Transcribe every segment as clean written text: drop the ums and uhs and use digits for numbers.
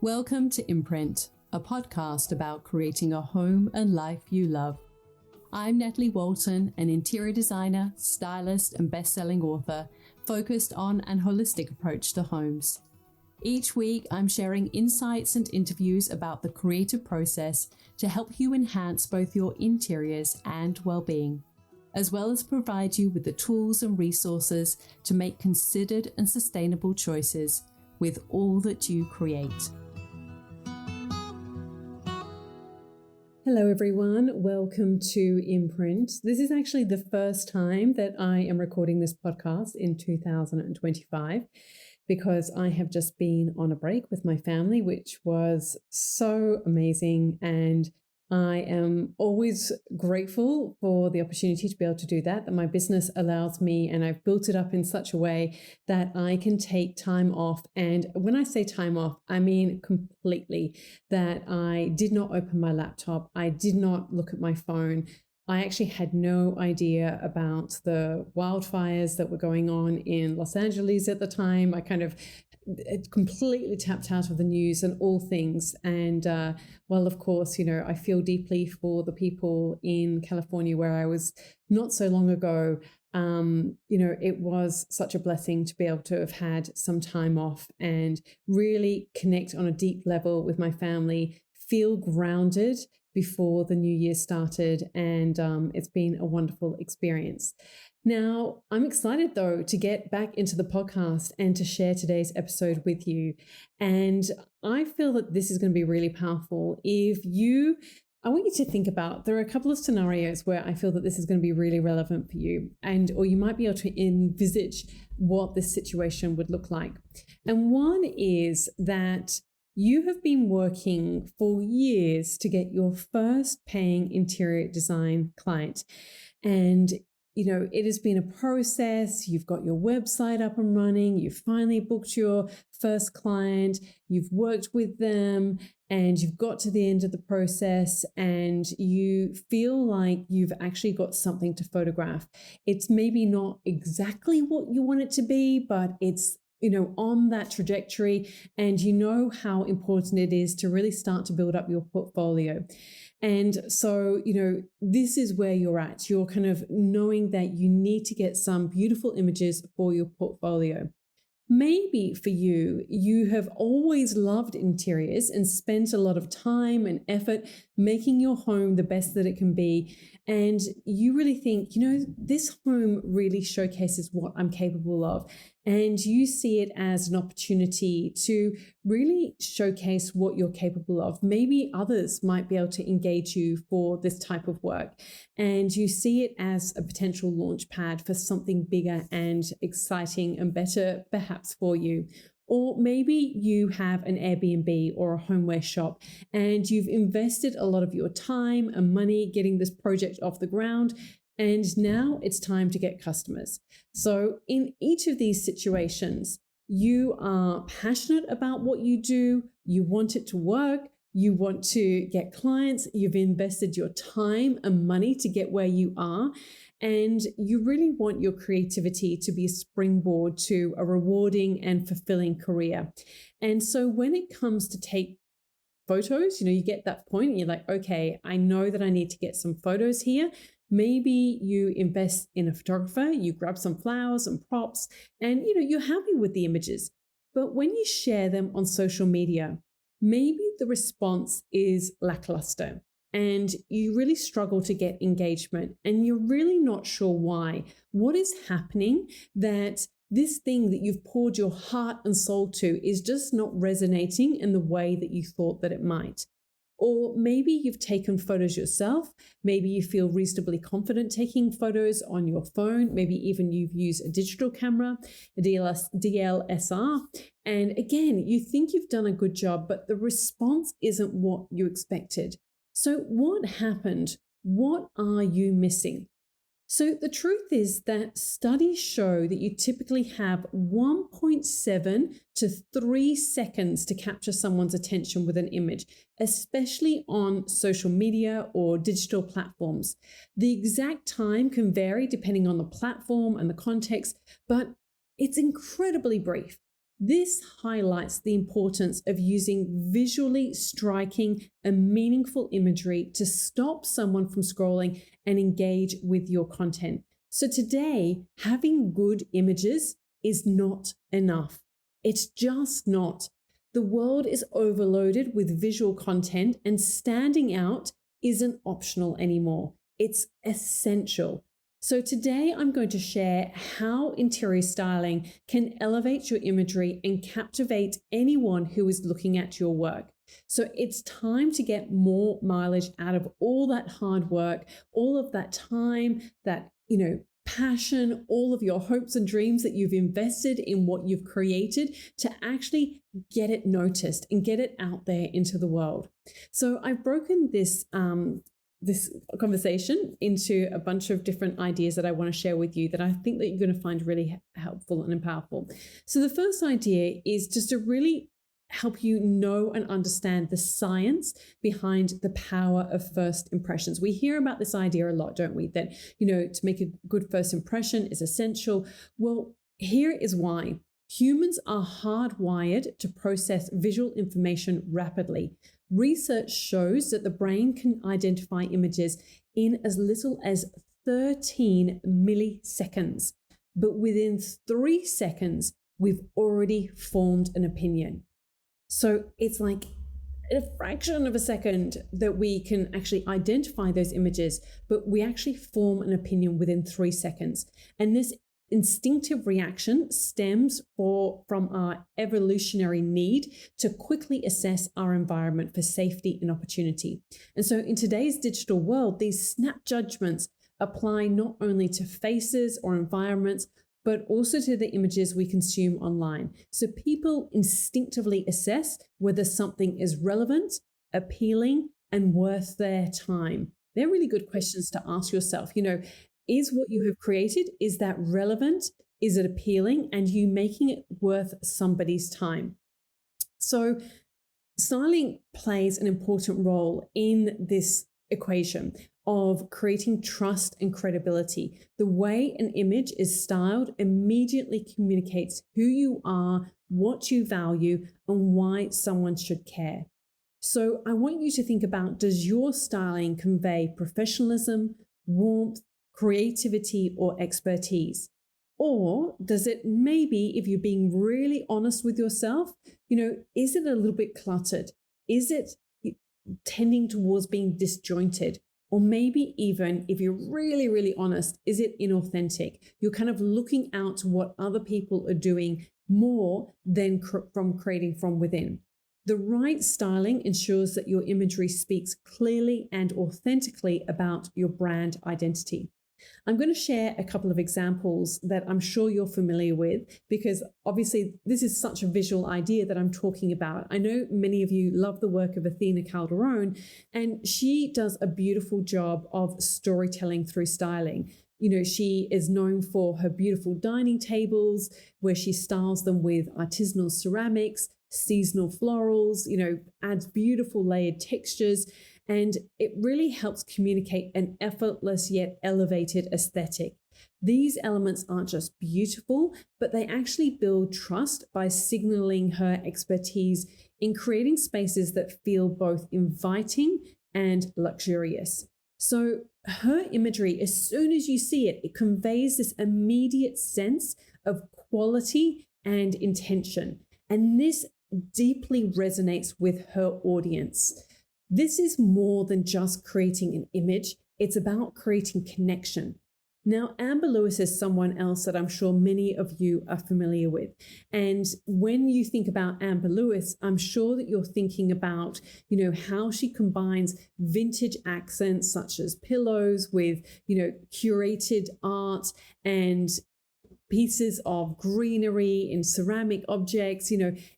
Welcome to Imprint, a podcast about creating a home and life you love. I'm Natalie Walton, an interior designer, stylist, and best-selling author focused on an holistic approach to homes. Each week, I'm sharing insights and interviews about the creative process to help you enhance both your interiors and well-being, as well as provide you with the tools and resources to make considered and sustainable choices with all that you create. Hello everyone, welcome to Imprint. This is actually the first time that I am recording this podcast in 2025 because I have just been on a break with my family, which was so amazing, and I am always grateful for the opportunity to be able to do that my business allows me, and I've built it up in such a way that I can take time off. And when I say time off, I mean completely, that I did not open my laptop. I did not look at my phone. I actually had no idea about the wildfires that were going on in Los Angeles at the time. I kind of completely tapped out of the news and all things. And well, of course, I feel deeply for the people in California where I was not so long ago. It was such a blessing to be able to have had some time off and really connect on a deep level with my family, feel grounded before the new year started. And it's been a wonderful experience. Now, I'm excited though to get back into the podcast and to share today's episode with you. And I feel that this is going to be really powerful. I want you to think about, there are a couple of scenarios where I feel that this is going to be really relevant for you, or you might be able to envisage what this situation would look like. And one is that you have been working for years to get your first paying interior design client. And it has been a process. You've got your website up and running. You've finally booked your first client. You've worked with them and you've got to the end of the process and you feel like you've actually got something to photograph. It's maybe not exactly what you want it to be, but it's on that trajectory, and how important it is to really start to build up your portfolio. And so, this is where you're at. You're kind of knowing that you need to get some beautiful images for your portfolio. Maybe for you, you have always loved interiors and spent a lot of time and effort making your home the best that it can be. And you really think, this home really showcases what I'm capable of. And you see it as an opportunity to really showcase what you're capable of. Maybe others might be able to engage you for this type of work. And you see it as a potential launch pad for something bigger and exciting and better perhaps for you. Or maybe you have an Airbnb or a homeware shop and you've invested a lot of your time and money getting this project off the ground. And now it's time to get customers. So in each of these situations, you are passionate about what you do. You want it to work. You want to get clients. You've invested your time and money to get where you are. And you really want your creativity to be a springboard to a rewarding and fulfilling career. And so when it comes to take photos, you get that point and you're like, okay, I know that I need to get some photos here. Maybe you invest in a photographer, you grab some flowers and props, and you're happy with the images. But when you share them on social media, maybe the response is lackluster and you really struggle to get engagement and you're really not sure why. What is happening that this thing that you've poured your heart and soul to is just not resonating in the way that you thought that it might? Or maybe you've taken photos yourself. Maybe you feel reasonably confident taking photos on your phone. Maybe even you've used a digital camera, a DSLR. And again, you think you've done a good job, but the response isn't what you expected. So what happened? What are you missing? So the truth is that studies show that you typically have 1.7 to 3 seconds to capture someone's attention with an image, especially on social media or digital platforms. The exact time can vary depending on the platform and the context, but it's incredibly brief. This highlights the importance of using visually striking and meaningful imagery to stop someone from scrolling and engage with your content. So today, having good images is not enough. It's just not. The world is overloaded with visual content, and standing out isn't optional anymore. It's essential. So today I'm going to share how interior styling can elevate your imagery and captivate anyone who is looking at your work. So it's time to get more mileage out of all that hard work, all of that time, that, passion, all of your hopes and dreams that you've invested in what you've created to actually get it noticed and get it out there into the world. So I've broken this conversation into a bunch of different ideas that I want to share with you that I think that you're going to find really helpful and powerful. So the first idea is just to really help you know and understand the science behind the power of first impressions. We hear about this idea a lot, don't we? That, to make a good first impression is essential. Well, here is why. Humans are hardwired to process visual information rapidly. Research shows that the brain can identify images in as little as 13 milliseconds. But within 3 seconds, we've already formed an opinion. So it's like a fraction of a second that we can actually identify those images, but we actually form an opinion within 3 seconds. And this instinctive reaction stems from our evolutionary need to quickly assess our environment for safety and opportunity. And so in today's digital world, these snap judgments apply not only to faces or environments, but also to the images we consume online. So people instinctively assess whether something is relevant, appealing, and worth their time. They're really good questions to ask yourself. Is what you have created, is that relevant? Is it appealing? And you making it worth somebody's time? So styling plays an important role in this equation of creating trust and credibility. The way an image is styled immediately communicates who you are, what you value, and why someone should care. So I want you to think about, does your styling convey professionalism, warmth, creativity, or expertise? Or does it maybe, if you're being really honest with yourself, is it a little bit cluttered? Is it tending towards being disjointed? Or maybe even, if you're really, really honest, is it inauthentic? You're kind of looking out to what other people are doing more than from creating from within. The right styling ensures that your imagery speaks clearly and authentically about your brand identity. I'm going to share a couple of examples that I'm sure you're familiar with, because obviously this is such a visual idea that I'm talking about. I know many of you love the work of Athena Calderone, and she does a beautiful job of storytelling through styling. She is known for her beautiful dining tables, where she styles them with artisanal ceramics, seasonal florals, adds beautiful layered textures. And it really helps communicate an effortless yet elevated aesthetic. These elements aren't just beautiful, but they actually build trust by signaling her expertise in creating spaces that feel both inviting and luxurious. So her imagery, as soon as you see it, it conveys this immediate sense of quality and intention. And this deeply resonates with her audience. This is more than just creating an image. It's about creating connection. Now, Amber Lewis is someone else that I'm sure many of you are familiar with. And when you think about Amber Lewis, I'm sure that you're thinking about, how she combines vintage accents such as pillows with, curated art and pieces of greenery in ceramic objects.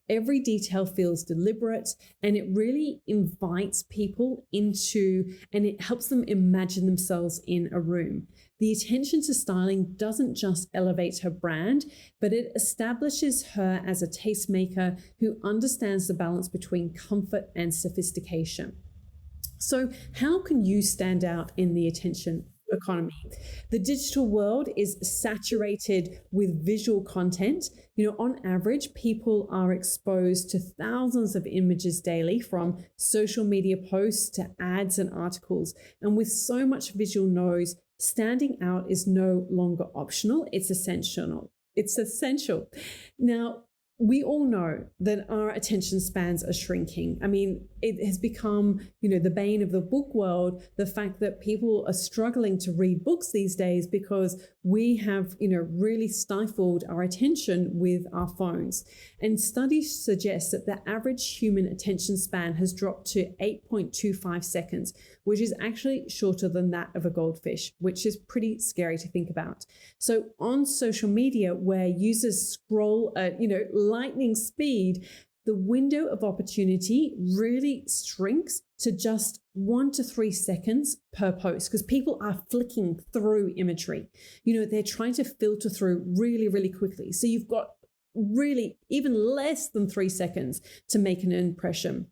Every detail feels deliberate, and it really invites people into, and it helps them imagine themselves in a room. The attention to styling doesn't just elevate her brand, but it establishes her as a tastemaker who understands the balance between comfort and sophistication. So how can you stand out in the attention economy. The digital world is saturated with visual content. On average, people are exposed to thousands of images daily, from social media posts to ads and articles. And with so much visual noise, standing out is no longer optional. It's essential. It's essential. Now, we all know that our attention spans are shrinking. I mean, it has become, the bane of the book world, the fact that people are struggling to read books these days because we have, really stifled our attention with our phones. And studies suggest that the average human attention span has dropped to 8.25 seconds, which is actually shorter than that of a goldfish, which is pretty scary to think about. So on social media, where users scroll at, lightning speed, the window of opportunity really shrinks to just 1 to 3 seconds per post, because people are flicking through imagery. They're trying to filter through really, really quickly. So you've got really even less than 3 seconds to make an impression.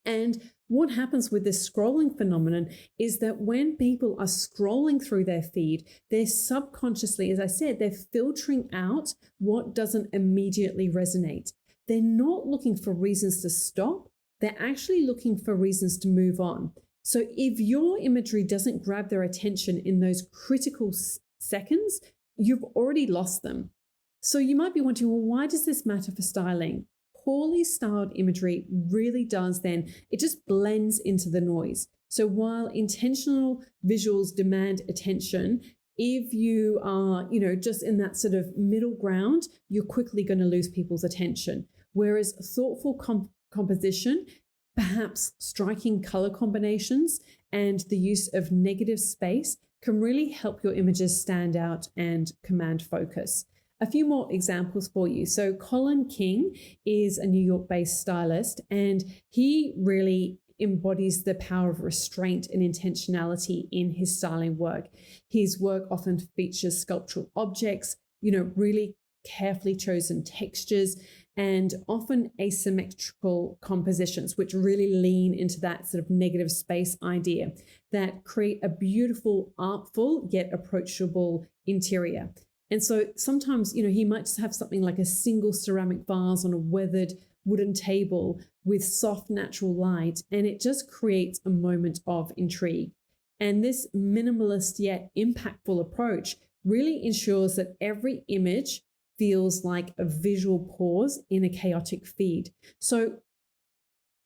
And what happens with this scrolling phenomenon is that when people are scrolling through their feed, they're subconsciously, as I said, they're filtering out what doesn't immediately resonate. They're not looking for reasons to stop. They're actually looking for reasons to move on. So if your imagery doesn't grab their attention in those critical seconds, you've already lost them. So you might be wondering, well, why does this matter for styling? Poorly styled imagery really does it just blends into the noise. So while intentional visuals demand attention, if you are, just in that sort of middle ground, you're quickly going to lose people's attention. Whereas thoughtful composition, perhaps striking color combinations, and the use of negative space can really help your images stand out and command focus. A few more examples for you. So Colin King is a New York-based stylist, and he really embodies the power of restraint and intentionality in his styling work. His work often features sculptural objects, really carefully chosen textures, and often asymmetrical compositions, which really lean into that sort of negative space idea that create a beautiful, artful, yet approachable interior. And so sometimes, he might just have something like a single ceramic vase on a weathered wooden table with soft natural light, and it just creates a moment of intrigue. And this minimalist yet impactful approach really ensures that every image feels like a visual pause in a chaotic feed. So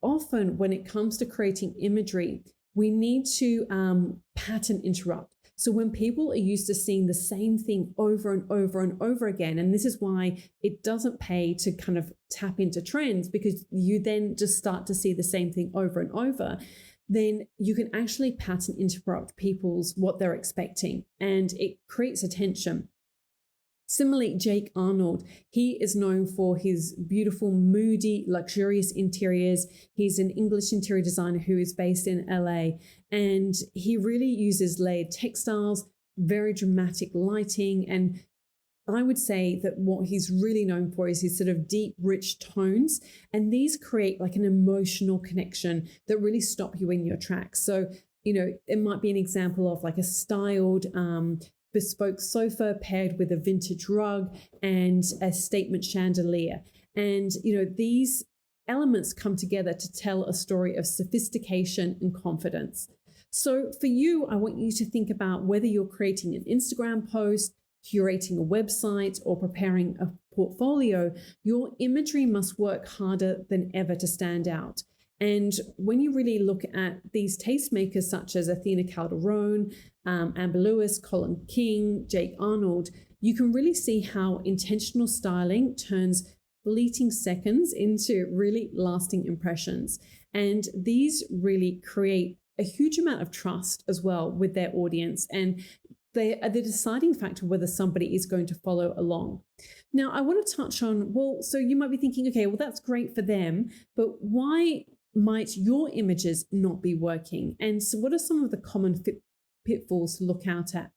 often when it comes to creating imagery, we need to pattern interrupt. So when people are used to seeing the same thing over and over and over again, and this is why it doesn't pay to kind of tap into trends, because you then just start to see the same thing over and over, then you can actually pattern interrupt what they're expecting, and it creates attention. Similarly, Jake Arnold, he is known for his beautiful, moody, luxurious interiors. He's an English interior designer who is based in LA, and he really uses layered textiles, very dramatic lighting, and I would say that what he's really known for is his sort of deep, rich tones, and these create like an emotional connection that really stop you in your tracks. So, it might be an example of like a styled, bespoke sofa paired with a vintage rug and a statement chandelier. And, these elements come together to tell a story of sophistication and confidence. So for you, I want you to think about whether you're creating an Instagram post, curating a website, or preparing a portfolio, your imagery must work harder than ever to stand out. And when you really look at these tastemakers such as Athena Calderone, Amber Lewis, Colin King, Jake Arnold, you can really see how intentional styling turns fleeting seconds into really lasting impressions. And these really create a huge amount of trust as well with their audience, and they are the deciding factor whether somebody is going to follow along. Now, I want to touch on, so you might be thinking, okay, well, that's great for them, but why might your images not be working? And so what are some of the common pitfalls to look out at?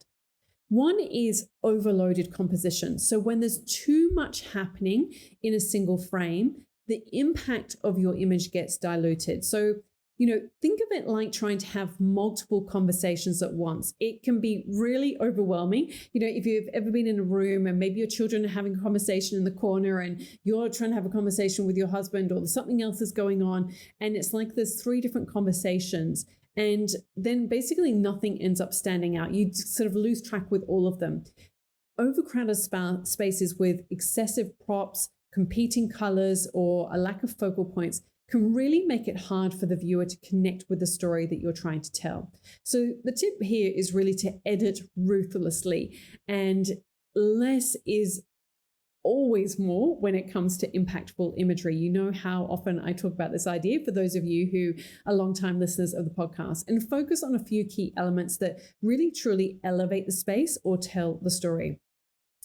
One is overloaded composition. So when there's too much happening in a single frame, the impact of your image gets diluted. So think of it like trying to have multiple conversations at once. It can be really overwhelming. If you've ever been in a room and maybe your children are having a conversation in the corner and you're trying to have a conversation with your husband, or something else is going on, and it's like there's 3 different conversations, and then basically nothing ends up standing out. You sort of lose track with all of them. Overcrowded spaces with excessive props, competing colors, or a lack of focal points can really make it hard for the viewer to connect with the story that you're trying to tell. So the tip here is really to edit ruthlessly, and less is always more when it comes to impactful imagery. You know how often I talk about this idea, for those of you who are longtime listeners of the podcast, and focus on a few key elements that really truly elevate the space or tell the story.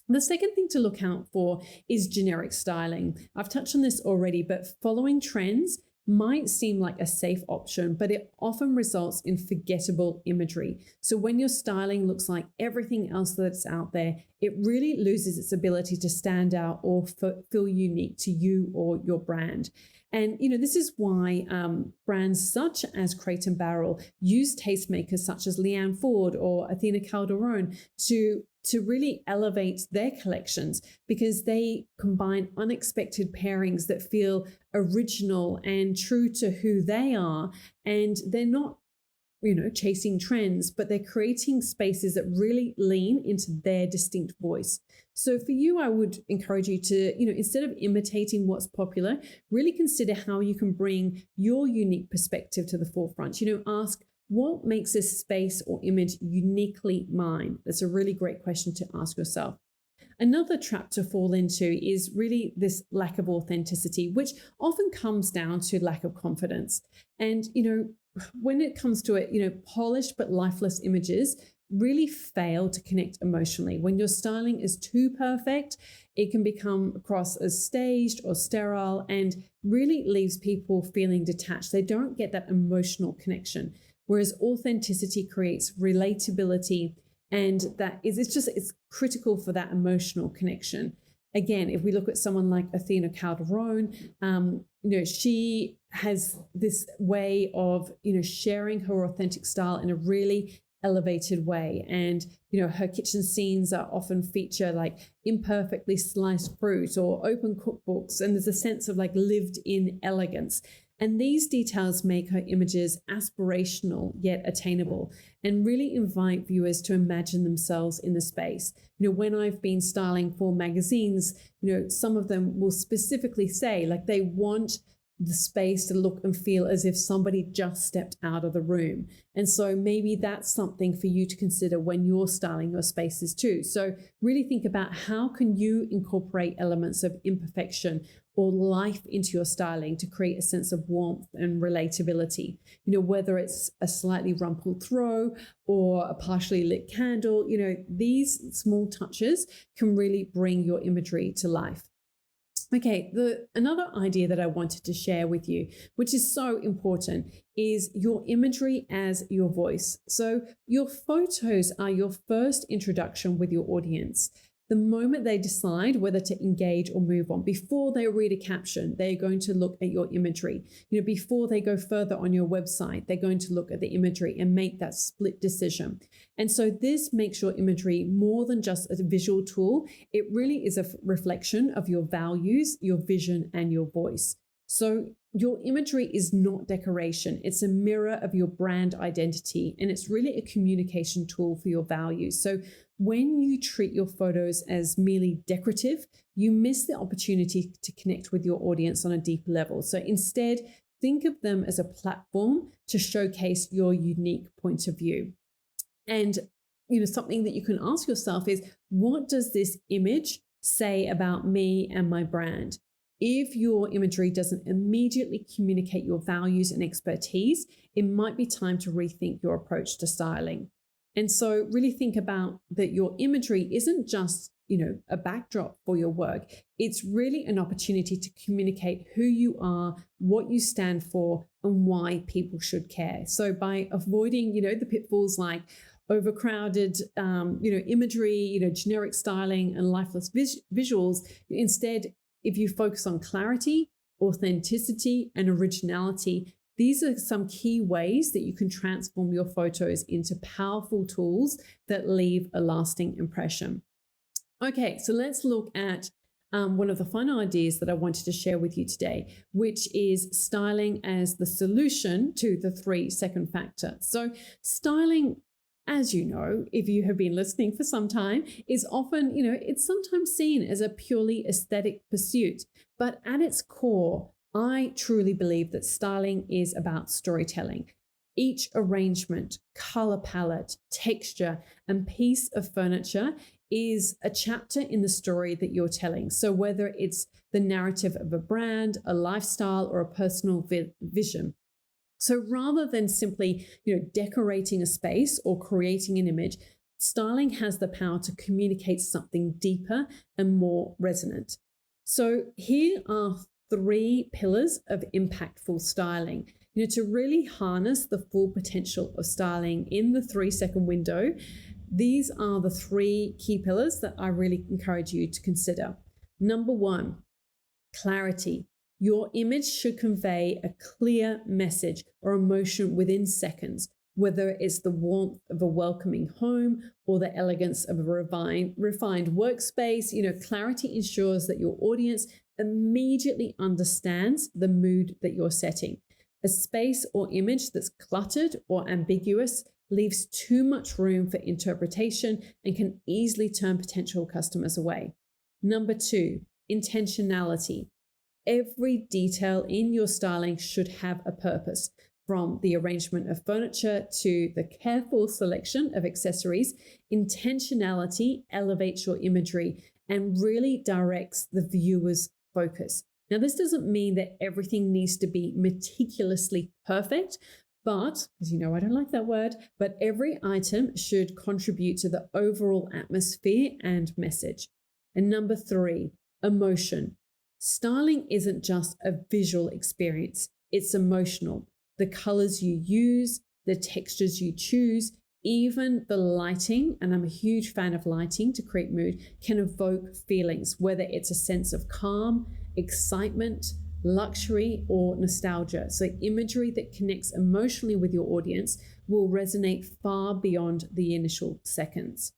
The second thing to look out for is generic styling. I've touched on this already, but following trends might seem like a safe option, but it often results in forgettable imagery. So when your styling looks like everything else that's out there, it really loses its ability to stand out or feel unique to you or your brand. And, this is why brands such as Crate and Barrel use tastemakers such as Leanne Ford or Athena Calderone to really elevate their collections, because they combine unexpected pairings that feel original and true to who they are. And they're not, chasing trends, but they're creating spaces that really lean into their distinct voice. So for you, I would encourage you to, instead of imitating what's popular, really consider how you can bring your unique perspective to the forefront. Ask, what makes this space or image uniquely mine? That's a really great question to ask yourself. Another trap to fall into is really this lack of authenticity, which often comes down to lack of confidence. And, when it comes to it, polished but lifeless images really fail to connect emotionally. When your styling is too perfect, it can become across as staged or sterile and really leaves people feeling detached. They don't get that emotional connection. Whereas authenticity creates relatability, and it's critical for that emotional connection. Again, if we look at someone like Athena Calderone, she has this way of, sharing her authentic style in a really elevated way. And, her kitchen scenes are often feature like imperfectly sliced fruit or open cookbooks. And there's a sense of like lived in elegance. And these details make her images aspirational yet attainable, and really invite viewers to imagine themselves in the space. When I've been styling for magazines, some of them will specifically say like they want the space to look and feel as if somebody just stepped out of the room. And so maybe that's something for you to consider when you're styling your spaces too. So really think about, how can you incorporate elements of imperfection or life into your styling to create a sense of warmth and relatability. Whether it's a slightly rumpled throw or a partially lit candle, these small touches can really bring your imagery to life. Okay, another idea that I wanted to share with you, which is so important, is your imagery as your voice. So your photos are your first introduction with your audience. The moment they decide whether to engage or move on, before they read a caption, they're going to look at your imagery. Before they go further on your website, they're going to look at the imagery and make that split decision. And so this makes your imagery more than just a visual tool. It really is a reflection of your values, your vision, and your voice. So your imagery is not decoration. It's a mirror of your brand identity, and it's really a communication tool for your values. So when you treat your photos as merely decorative, you miss the opportunity to connect with your audience on a deeper level. So instead, think of them as a platform to showcase your unique point of view. And something that you can ask yourself is, what does this image say about me and my brand? If your imagery doesn't immediately communicate your values and expertise, it might be time to rethink your approach to styling. And so really think about that your imagery isn't just, a backdrop for your work. It's really an opportunity to communicate who you are, what you stand for, and why people should care. So by avoiding, the pitfalls like overcrowded, imagery, generic styling and lifeless visuals, instead, if you focus on clarity, authenticity, and originality, these are some key ways that you can transform your photos into powerful tools that leave a lasting impression. Okay, so let's look at one of the final ideas that I wanted to share with you today, which is styling as the solution to the 3-second factor. So styling, as you know, if you have been listening for some time, is often, it's sometimes seen as a purely aesthetic pursuit. But at its core, I truly believe that styling is about storytelling. Each arrangement, color palette, texture, and piece of furniture is a chapter in the story that you're telling. So whether it's the narrative of a brand, a lifestyle, or a personal vision. So rather than simply, decorating a space or creating an image, styling has the power to communicate something deeper and more resonant. So here are 3 pillars of impactful styling. To really harness the full potential of styling in the 3-second window, these are the 3 key pillars that I really encourage you to consider. Number 1, clarity. Your image should convey a clear message or emotion within seconds, whether it's the warmth of a welcoming home or the elegance of a refined workspace. Clarity ensures that your audience immediately understands the mood that you're setting. A space or image that's cluttered or ambiguous leaves too much room for interpretation and can easily turn potential customers away. Number 2, intentionality. Every detail in your styling should have a purpose, from the arrangement of furniture to the careful selection of accessories. Intentionality elevates your imagery and really directs the viewer's focus. Now, this doesn't mean that everything needs to be meticulously perfect, but, as you know, I don't like that word, but every item should contribute to the overall atmosphere and message. And number 3, emotion. Styling isn't just a visual experience, it's emotional. The colors you use, the textures you choose, even the lighting, and I'm a huge fan of lighting to create mood, can evoke feelings, whether it's a sense of calm, excitement, luxury, or nostalgia. So imagery that connects emotionally with your audience will resonate far beyond the initial seconds.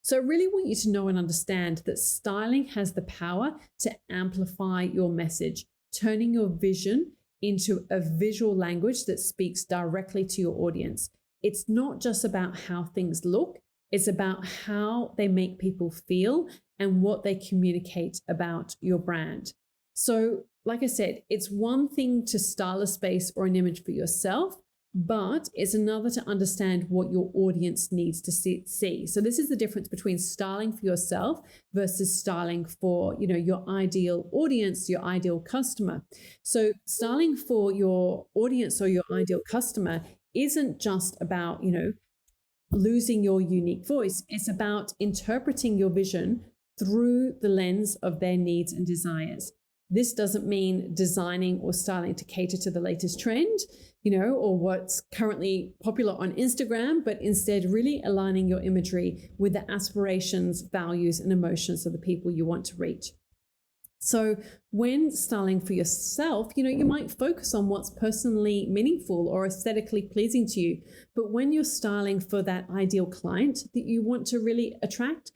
So I really want you to know and understand that styling has the power to amplify your message, turning your vision into a visual language that speaks directly to your audience. It's not just about how things look, it's about how they make people feel and what they communicate about your brand. So, like I said, it's one thing to style a space or an image for yourself, but it's another to understand what your audience needs to see. So this is the difference between styling for yourself versus styling for, your ideal audience, your ideal customer. So styling for your audience or your ideal customer isn't just about, losing your unique voice. It's about interpreting your vision through the lens of their needs and desires. This doesn't mean designing or styling to cater to the latest trend, or what's currently popular on Instagram, but instead really aligning your imagery with the aspirations, values, and emotions of the people you want to reach. So when styling for yourself, you might focus on what's personally meaningful or aesthetically pleasing to you. But when you're styling for that ideal client that you want to really attract,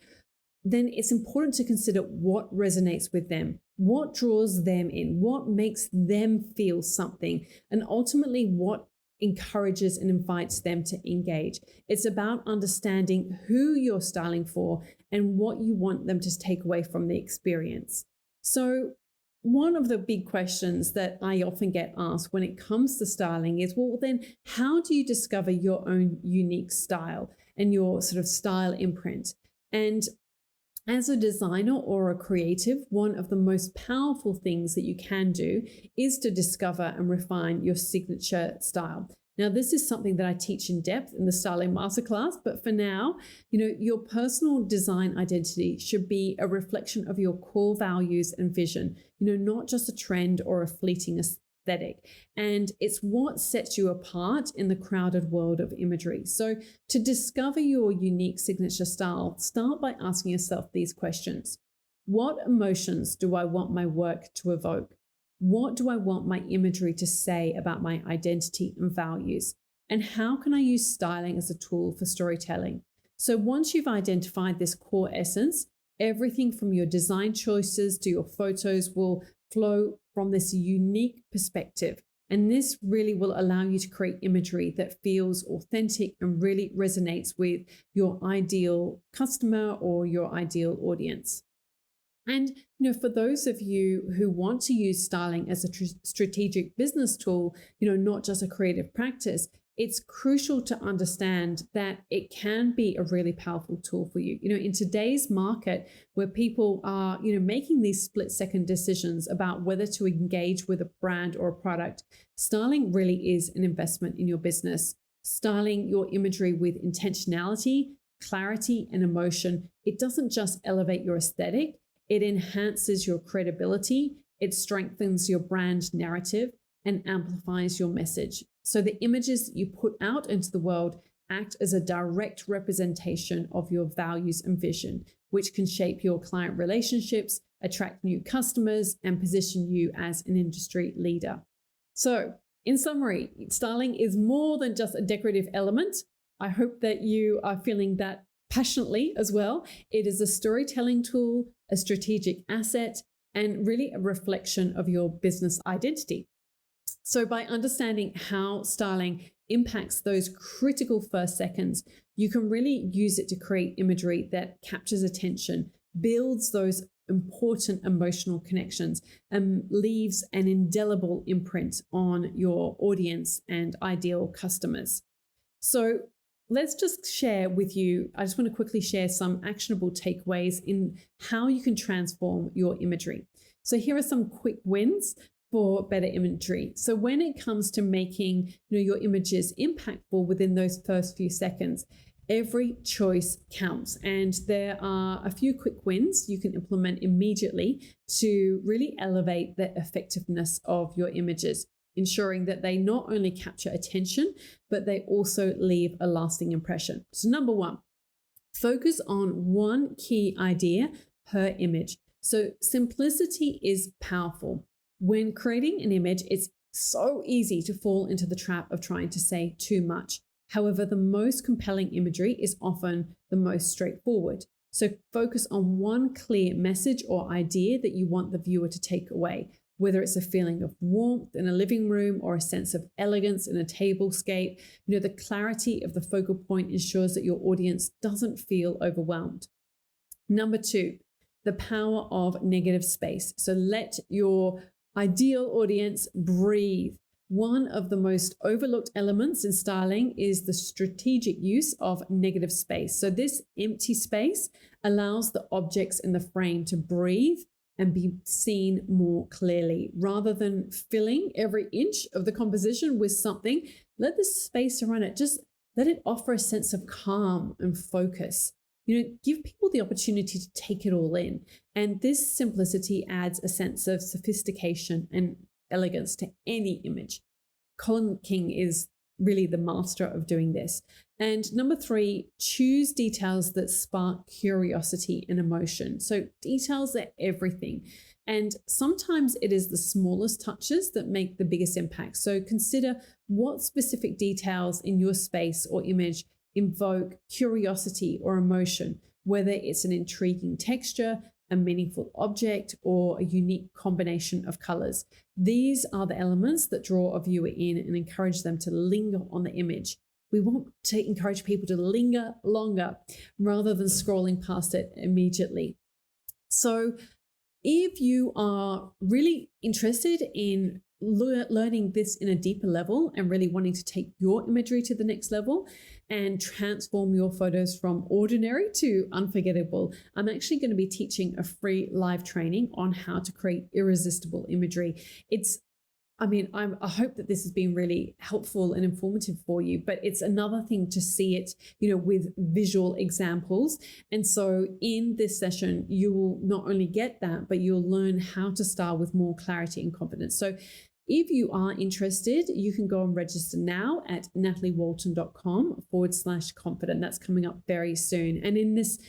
then it's important to consider what resonates with them, what draws them in, what makes them feel something, and ultimately what encourages and invites them to engage. It's about understanding who you're styling for and what you want them to take away from the experience. So one of the big questions that I often get asked when it comes to styling is, well, then how do you discover your own unique style and your sort of style imprint? And as a designer or a creative, one of the most powerful things that you can do is to discover and refine your signature style. Now, this is something that I teach in depth in the Styling Masterclass, but for now, your personal design identity should be a reflection of your core values and vision, not just a trend or a fleeting aesthetic. And it's what sets you apart in the crowded world of imagery. So to discover your unique signature style, start by asking yourself these questions. What emotions do I want my work to evoke? What do I want my imagery to say about my identity and values? And how can I use styling as a tool for storytelling? So once you've identified this core essence, everything from your design choices to your photos will flow from this unique perspective. And this really will allow you to create imagery that feels authentic and really resonates with your ideal customer or your ideal audience. And for those of you who want to use styling as a strategic business tool, not just a creative practice, it's crucial to understand that it can be a really powerful tool for you. In today's market where people are, making these split-second decisions about whether to engage with a brand or a product, styling really is an investment in your business. Styling your imagery with intentionality, clarity, and emotion, it doesn't just elevate your aesthetic, it enhances your credibility, it strengthens your brand narrative, and amplifies your message. So the images you put out into the world act as a direct representation of your values and vision, which can shape your client relationships, attract new customers, and position you as an industry leader. So in summary, styling is more than just a decorative element. I hope that you are feeling that passionately as well. It is a storytelling tool, a strategic asset, and really a reflection of your business identity. So by understanding how styling impacts those critical first seconds, you can really use it to create imagery that captures attention, builds those important emotional connections, and leaves an indelible imprint on your audience and ideal customers. So let's just share with you, I just want to quickly share some actionable takeaways in how you can transform your imagery. So here are some quick wins for better imagery. So when it comes to making your images impactful within those first few seconds, every choice counts. And there are a few quick wins you can implement immediately to really elevate the effectiveness of your images, ensuring that they not only capture attention, but they also leave a lasting impression. So number one, focus on one key idea per image. So simplicity is powerful. When creating an image, it's so easy to fall into the trap of trying to say too much. However, the most compelling imagery is often the most straightforward. So focus on one clear message or idea that you want the viewer to take away, whether it's a feeling of warmth in a living room or a sense of elegance in a tablescape. The clarity of the focal point ensures that your audience doesn't feel overwhelmed. Number two, the power of negative space. So let your ideal audience breathe. One of the most overlooked elements in styling is the strategic use of negative space. So this empty space allows the objects in the frame to breathe and be seen more clearly. Rather than filling every inch of the composition with something, let the space around it, just let it offer a sense of calm and focus. Give people the opportunity to take it all in. And this simplicity adds a sense of sophistication and elegance to any image. Colin King is really the master of doing this. And number three, choose details that spark curiosity and emotion. So details are everything. And sometimes it is the smallest touches that make the biggest impact. So consider what specific details in your space or image invoke curiosity or emotion, whether it's an intriguing texture, a meaningful object, or a unique combination of colors. These are the elements that draw a viewer in and encourage them to linger on the image. We want to encourage people to linger longer rather than scrolling past it immediately. So if you are really interested in learning this in a deeper level and really wanting to take your imagery to the next level and transform your photos from ordinary to unforgettable, I'm actually going to be teaching a free live training on how to create irresistible imagery. I hope that this has been really helpful and informative for you, but it's another thing to see it, with visual examples. And so in this session, you will not only get that, but you'll learn how to style with more clarity and confidence. So if you are interested, you can go and register now at nataliewalton.com/confident. That's coming up very soon. And in this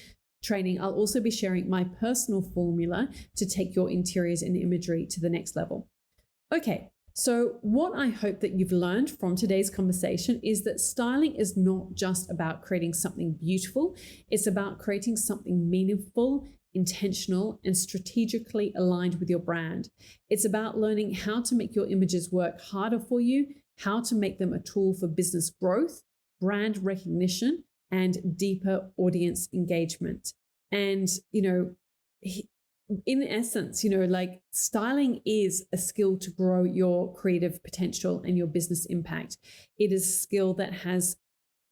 training, I'll also be sharing my personal formula to take your interiors and imagery to the next level. Okay, so what I hope that you've learned from today's conversation is that styling is not just about creating something beautiful, it's about creating something meaningful, intentional, and strategically aligned with your brand. It's about learning how to make your images work harder for you, how to make them a tool for business growth, brand recognition, and deeper audience engagement. And, in essence, like styling is a skill to grow your creative potential and your business impact. It is a skill that has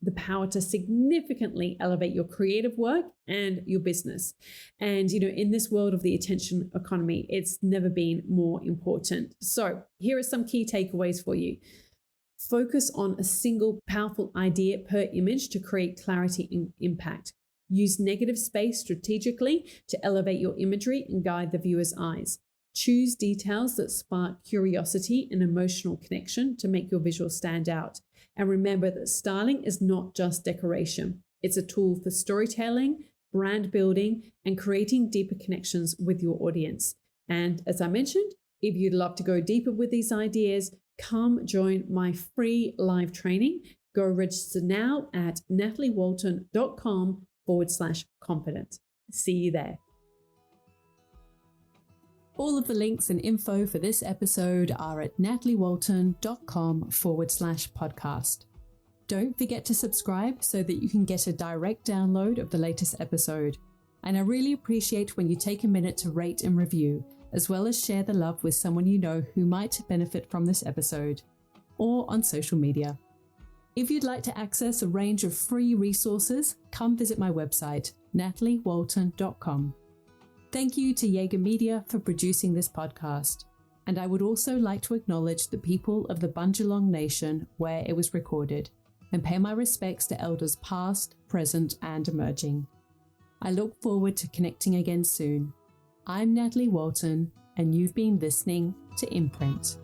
the power to significantly elevate your creative work and your business. And, in this world of the attention economy, it's never been more important. So here are some key takeaways for you. Focus on a single powerful idea per image to create clarity and impact. Use negative space strategically to elevate your imagery and guide the viewer's eyes. Choose details that spark curiosity and emotional connection to make your visuals stand out. And remember that styling is not just decoration. It's a tool for storytelling, brand building, and creating deeper connections with your audience. And as I mentioned, if you'd love to go deeper with these ideas, come join my free live training. Go register now at nataliewalton.com/confident. See you there. All of the links and info for this episode are at nataliewalton.com/podcast. Don't forget to subscribe so that you can get a direct download of the latest episode. And I really appreciate when you take a minute to rate and review, as well as share the love with someone you know who might benefit from this episode, or on social media. If you'd like to access a range of free resources, come visit my website, nataliewalton.com. Thank you to Jaeger Media for producing this podcast. And I would also like to acknowledge the people of the Bundjalung Nation where it was recorded, and pay my respects to elders past, present, and emerging. I look forward to connecting again soon. I'm Natalie Walton, and you've been listening to Imprint.